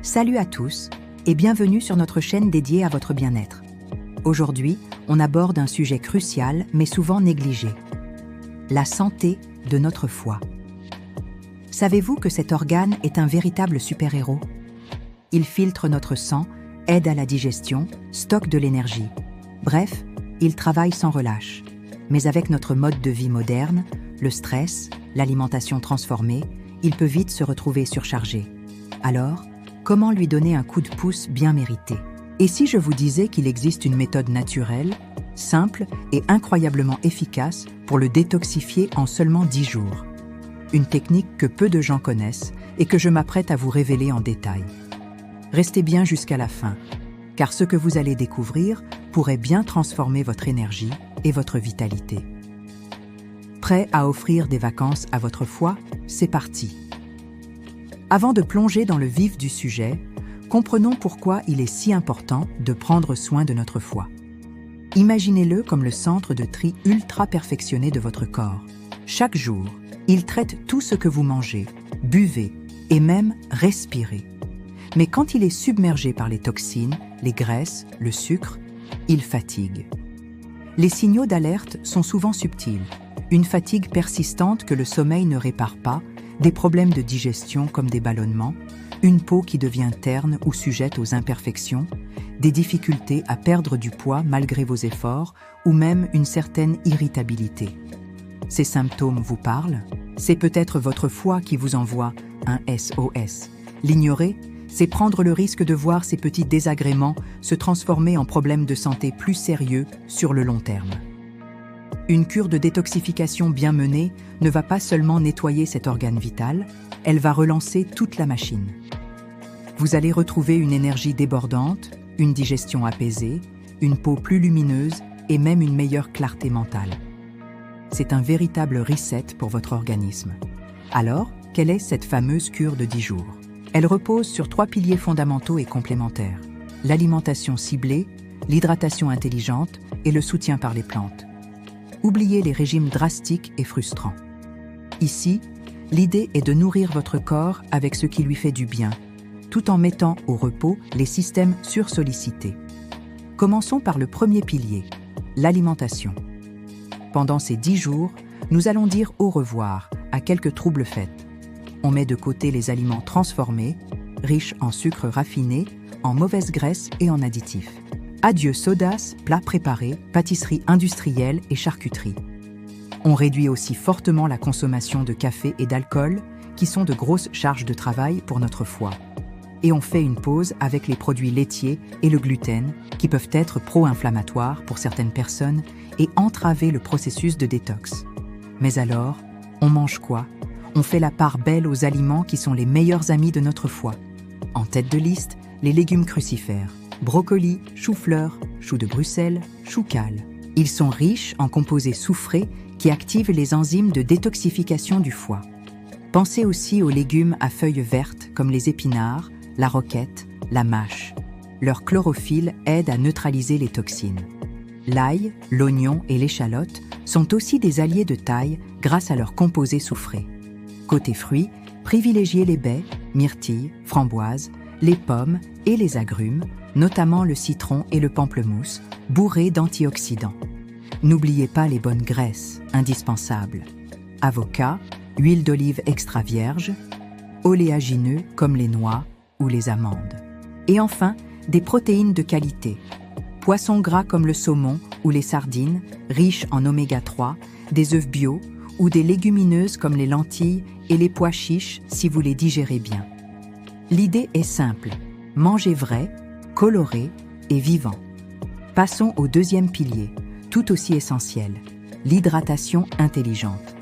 Salut à tous et bienvenue sur notre chaîne dédiée à votre bien-être. Aujourd'hui, on aborde un sujet crucial mais souvent négligé. La santé de notre foie. Savez-vous que cet organe est un véritable super-héros ? Il filtre notre sang, aide à la digestion, stocke de l'énergie. Bref, il travaille sans relâche. Mais avec notre mode de vie moderne, le stress, l'alimentation transformée, il peut vite se retrouver surchargé. Alors, comment lui donner un coup de pouce bien mérité ? Et si je vous disais qu'il existe une méthode naturelle, simple et incroyablement efficace pour le détoxifier en seulement 10 jours ? Une technique que peu de gens connaissent et que je m'apprête à vous révéler en détail. Restez bien jusqu'à la fin, car ce que vous allez découvrir pourrait bien transformer votre énergie et votre vitalité. Prêt à offrir des vacances à votre foie ? C'est parti. Avant de plonger dans le vif du sujet, comprenons pourquoi il est si important de prendre soin de notre foie. Imaginez-le comme le centre de tri ultra perfectionné de votre corps. Chaque jour, il traite tout ce que vous mangez, buvez et même respirez. Mais quand il est submergé par les toxines, les graisses, le sucre, il fatigue. Les signaux d'alerte sont souvent subtils. Une fatigue persistante que le sommeil ne répare pas, des problèmes de digestion comme des ballonnements, une peau qui devient terne ou sujette aux imperfections, des difficultés à perdre du poids malgré vos efforts ou même une certaine irritabilité. Ces symptômes vous parlent ? C'est peut-être votre foie qui vous envoie un SOS. L'ignorer, c'est prendre le risque de voir ces petits désagréments se transformer en problèmes de santé plus sérieux sur le long terme. Une cure de détoxification bien menée ne va pas seulement nettoyer cet organe vital, elle va relancer toute la machine. Vous allez retrouver une énergie débordante, une digestion apaisée, une peau plus lumineuse et même une meilleure clarté mentale. C'est un véritable reset pour votre organisme. Alors, quelle est cette fameuse cure de 10 jours ? Elle repose sur 3 piliers fondamentaux et complémentaires. L'alimentation ciblée, l'hydratation intelligente et le soutien par les plantes. Oubliez les régimes drastiques et frustrants. Ici, l'idée est de nourrir votre corps avec ce qui lui fait du bien, tout en mettant au repos les systèmes sursollicités. Commençons par le premier pilier, l'alimentation. Pendant ces 10 jours, nous allons dire au revoir à quelques troubles faits. On met de côté les aliments transformés, riches en sucre raffiné, en mauvaise graisse et en additifs. Adieu sodas, plats préparés, pâtisseries industrielles et charcuteries. On réduit aussi fortement la consommation de café et d'alcool, qui sont de grosses charges de travail pour notre foie. Et on fait une pause avec les produits laitiers et le gluten, qui peuvent être pro-inflammatoires pour certaines personnes et entraver le processus de détox. Mais alors, on mange quoi ? On fait la part belle aux aliments qui sont les meilleurs amis de notre foie. En tête de liste, les légumes crucifères. Brocoli, chou-fleur, chou de Bruxelles, chou-cale. Ils sont riches en composés soufrés qui activent les enzymes de détoxification du foie. Pensez aussi aux légumes à feuilles vertes comme les épinards, la roquette, la mâche. Leur chlorophylle aide à neutraliser les toxines. L'ail, l'oignon et l'échalote sont aussi des alliés de taille grâce à leurs composés soufrés. Côté fruits, privilégiez les baies, myrtilles, framboises, les pommes et les agrumes, notamment le citron et le pamplemousse, bourrés d'antioxydants. N'oubliez pas les bonnes graisses, indispensables. Avocat, huile d'olive extra vierge, oléagineux comme les noix ou les amandes. Et enfin, des protéines de qualité. Poissons gras comme le saumon ou les sardines, riches en oméga 3, des œufs bio ou des légumineuses comme les lentilles et les pois chiches si vous les digérez bien. L'idée est simple, mangez vrai, coloré et vivant. Passons au deuxième pilier, tout aussi essentiel, l'hydratation intelligente.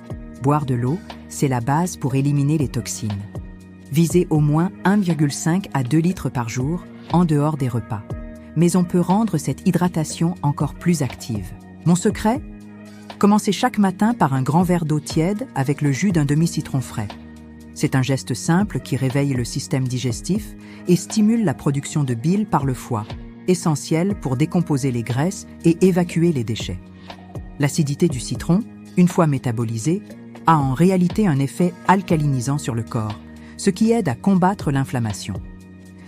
Boire de l'eau, c'est la base pour éliminer les toxines. Visez au moins 1,5 à 2 litres par jour, en dehors des repas. Mais on peut rendre cette hydratation encore plus active. Mon secret ? Commencez chaque matin par un grand verre d'eau tiède avec le jus d'un demi-citron frais. C'est un geste simple qui réveille le système digestif et stimule la production de bile par le foie, essentiel pour décomposer les graisses et évacuer les déchets. L'acidité du citron, une fois métabolisée, a en réalité un effet alcalinisant sur le corps, ce qui aide à combattre l'inflammation.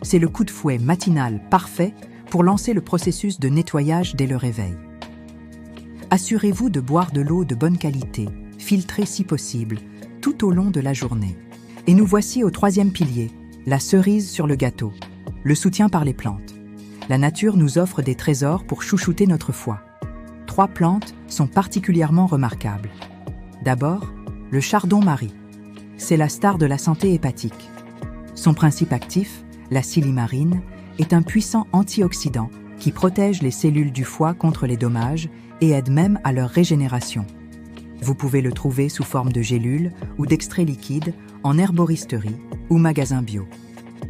c'est le coup de fouet matinal parfait pour lancer le processus de nettoyage dès le réveil. Assurez-vous de boire de l'eau de bonne qualité, filtrée si possible, tout au long de la journée. Et nous voici au troisième pilier, la cerise sur le gâteau, le soutien par les plantes. La nature nous offre des trésors pour chouchouter notre foie. 3 plantes sont particulièrement remarquables. D'abord, le chardon-marie. C'est la star de la santé hépatique. Son principe actif, la silimarine, est un puissant antioxydant qui protège les cellules du foie contre les dommages et aide même à leur régénération. Vous pouvez le trouver sous forme de gélules ou d'extraits liquides en herboristerie ou magasin bio.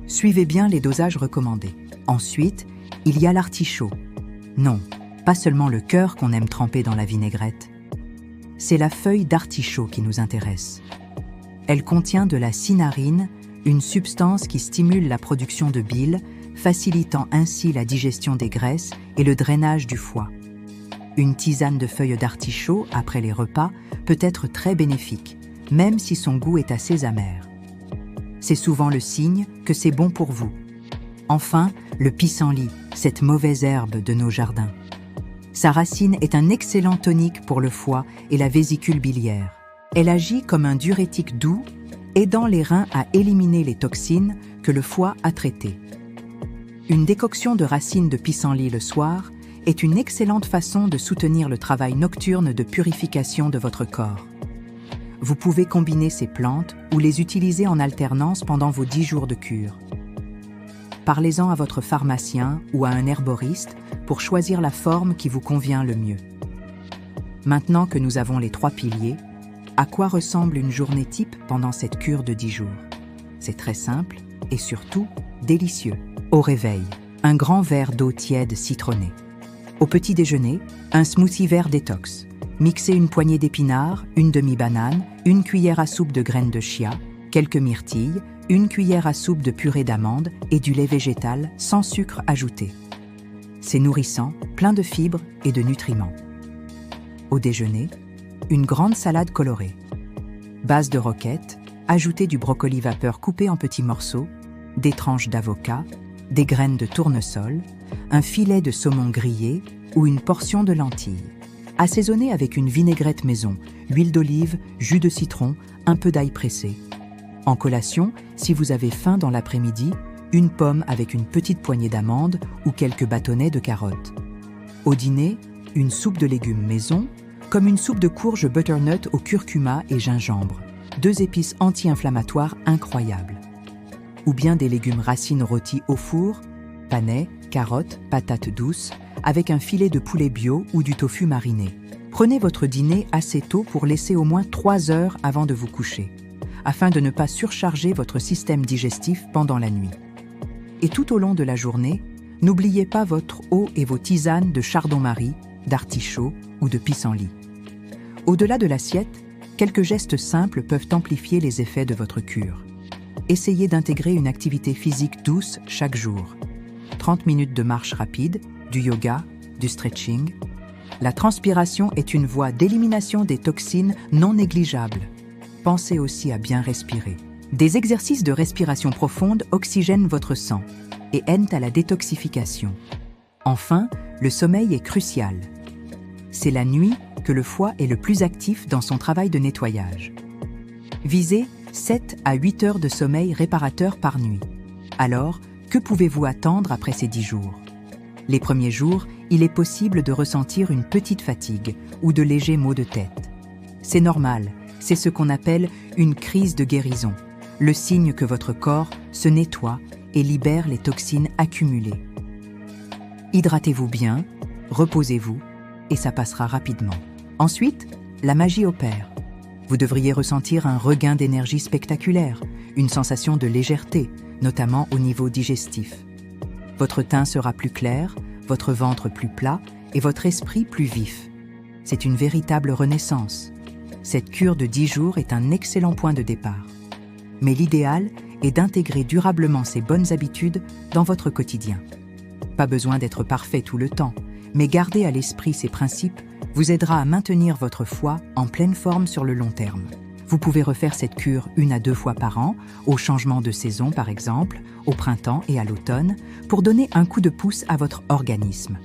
Suivez bien les dosages recommandés. Ensuite, il y a l'artichaut. Non, pas seulement le cœur qu'on aime tremper dans la vinaigrette. C'est la feuille d'artichaut qui nous intéresse. Elle contient de la cinarine, une substance qui stimule la production de bile, facilitant ainsi la digestion des graisses et le drainage du foie. Une tisane de feuilles d'artichaut après les repas peut être très bénéfique, même si son goût est assez amer. C'est souvent le signe que c'est bon pour vous. Enfin, le pissenlit, cette mauvaise herbe de nos jardins. Sa racine est un excellent tonique pour le foie et la vésicule biliaire. Elle agit comme un diurétique doux, aidant les reins à éliminer les toxines que le foie a traitées. Une décoction de racines de pissenlit le soir est une excellente façon de soutenir le travail nocturne de purification de votre corps. Vous pouvez combiner ces plantes ou les utiliser en alternance pendant vos 10 jours de cure. Parlez-en à votre pharmacien ou à un herboriste pour choisir la forme qui vous convient le mieux. Maintenant que nous avons les 3 piliers, à quoi ressemble une journée type pendant cette cure de 10 jours? C'est très simple et surtout délicieux. Au réveil, un grand verre d'eau tiède citronnée. Au petit déjeuner, un smoothie vert détox. Mixez une poignée d'épinards, une demi-banane, une cuillère à soupe de graines de chia, quelques myrtilles, une cuillère à soupe de purée d'amandes et du lait végétal sans sucre ajouté. C'est nourrissant, plein de fibres et de nutriments. Au déjeuner, une grande salade colorée. Base de roquette, ajoutez du brocoli vapeur coupé en petits morceaux, des tranches d'avocat, des graines de tournesol, un filet de saumon grillé ou une portion de lentilles. Assaisonnez avec une vinaigrette maison, huile d'olive, jus de citron, un peu d'ail pressé. En collation, si vous avez faim dans l'après-midi, une pomme avec une petite poignée d'amandes ou quelques bâtonnets de carottes. Au dîner, une soupe de légumes maison, comme une soupe de courge butternut au curcuma et gingembre, 2 épices anti-inflammatoires incroyables. Ou bien des légumes racines rôtis au four, panais, carottes, patates douces, avec un filet de poulet bio ou du tofu mariné. Prenez votre dîner assez tôt pour laisser au moins 3 heures avant de vous coucher, afin de ne pas surcharger votre système digestif pendant la nuit. Et tout au long de la journée, n'oubliez pas votre eau et vos tisanes de chardon-marie, d'artichaut ou de pissenlit. Au-delà de l'assiette, quelques gestes simples peuvent amplifier les effets de votre cure. Essayez d'intégrer une activité physique douce chaque jour. 30 minutes de marche rapide, du yoga, du stretching. La transpiration est une voie d'élimination des toxines non négligeable. Pensez aussi à bien respirer. Des exercices de respiration profonde oxygènent votre sang et aident à la détoxification. Enfin, le sommeil est crucial. C'est la nuit que le foie est le plus actif dans son travail de nettoyage. Visez 7 à 8 heures de sommeil réparateur par nuit. Alors, que pouvez-vous attendre après ces 10 jours? Les premiers jours, il est possible de ressentir une petite fatigue ou de légers maux de tête. C'est normal, c'est ce qu'on appelle une crise de guérison, le signe que votre corps se nettoie et libère les toxines accumulées. Hydratez-vous bien, reposez-vous, et ça passera rapidement. Ensuite, la magie opère. Vous devriez ressentir un regain d'énergie spectaculaire, une sensation de légèreté, notamment au niveau digestif. Votre teint sera plus clair, votre ventre plus plat et votre esprit plus vif. C'est une véritable renaissance. Cette cure de 10 jours est un excellent point de départ. Mais l'idéal est d'intégrer durablement ces bonnes habitudes dans votre quotidien. Pas besoin d'être parfait tout le temps, mais garder à l'esprit ces principes vous aidera à maintenir votre foie en pleine forme sur le long terme. Vous pouvez refaire cette cure 1 à 2 fois par an, au changement de saison par exemple, au printemps et à l'automne, pour donner un coup de pouce à votre organisme.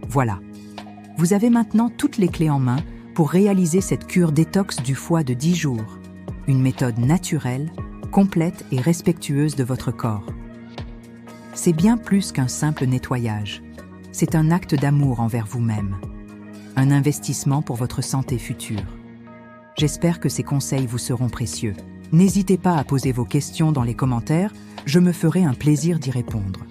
Voilà, vous avez maintenant toutes les clés en main pour réaliser cette cure détox du foie de 10 jours. Une méthode naturelle, complète et respectueuse de votre corps. C'est bien plus qu'un simple nettoyage. C'est un acte d'amour envers vous-même. Un investissement pour votre santé future. J'espère que ces conseils vous seront précieux. N'hésitez pas à poser vos questions dans les commentaires, je me ferai un plaisir d'y répondre.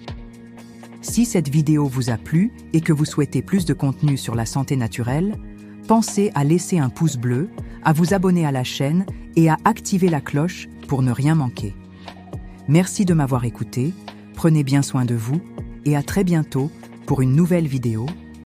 Si cette vidéo vous a plu et que vous souhaitez plus de contenu sur la santé naturelle, pensez à laisser un pouce bleu, à vous abonner à la chaîne et à activer la cloche pour ne rien manquer. Merci de m'avoir écouté, prenez bien soin de vous et à très bientôt pour une nouvelle vidéo